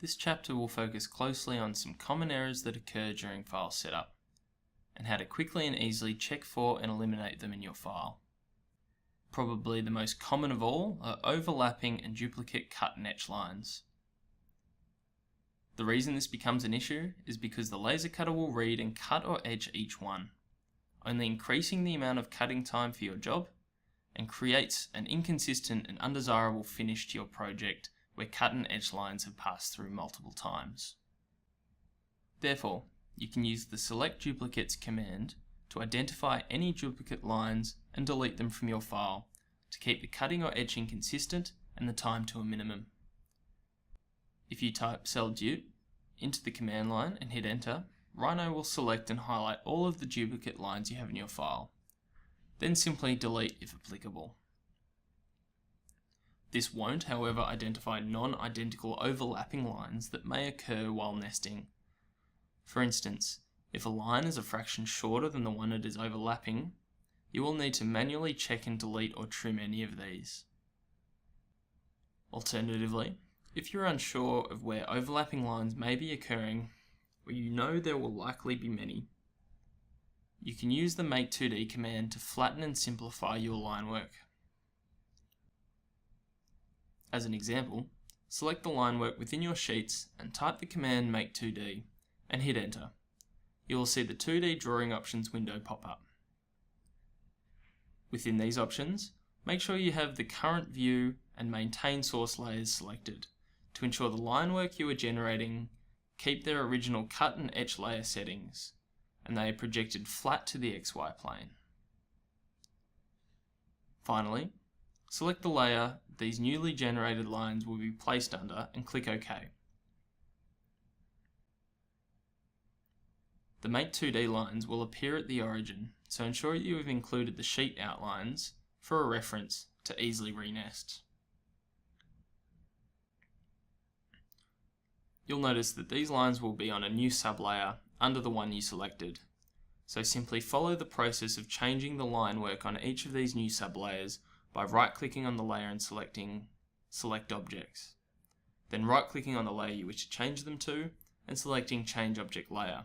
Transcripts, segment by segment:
This chapter will focus closely on some common errors that occur during file setup, and how to quickly and easily check for and eliminate them in your file. Probably the most common of all are overlapping and duplicate cut and etch lines. The reason this becomes an issue is because the laser cutter will read and cut or etch each one, only increasing the amount of cutting time for your job, and creates an inconsistent and undesirable finish to your project where cut and etch lines have passed through multiple times. Therefore, you can use the Select Duplicates command to identify any duplicate lines and delete them from your file to keep the cutting or etching consistent and the time to a minimum. If you type celldup into the command line and hit enter, Rhino will select and highlight all of the duplicate lines you have in your file. Then simply delete if applicable. This won't, however, identify non-identical overlapping lines that may occur while nesting. For instance, if a line is a fraction shorter than the one it is overlapping, you will need to manually check and delete or trim any of these. Alternatively, if you're unsure of where overlapping lines may be occurring, or you know there will likely be many, you can use the Make2D command to flatten and simplify your line work. As an example, select the line work within your sheets and type the command Make2D and hit enter. You will see the 2D drawing options window pop up. Within these options, make sure you have the current view and maintain source layers selected to ensure the line work you are generating keep their original cut and etch layer settings and they are projected flat to the XY plane. Finally, select the layer these newly generated lines will be placed under and click OK. The Make2D lines will appear at the origin, so ensure you have included the sheet outlines for a reference to easily renest. You'll notice that these lines will be on a new sublayer under the one you selected, so simply follow the process of changing the line work on each of these new sublayers by right-clicking on the layer and selecting Select Objects, then right-clicking on the layer you wish to change them to and selecting Change Object Layer.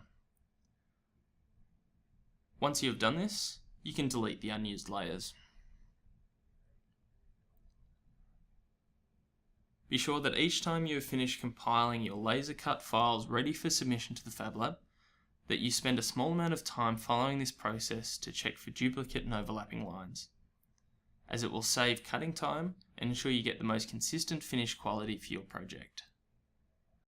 Once you have done this, you can delete the unused layers. Be sure that each time you have finished compiling your laser cut files ready for submission to the Fab Lab, that you spend a small amount of time following this process to check for duplicate and overlapping lines, as it will save cutting time and ensure you get the most consistent finish quality for your project.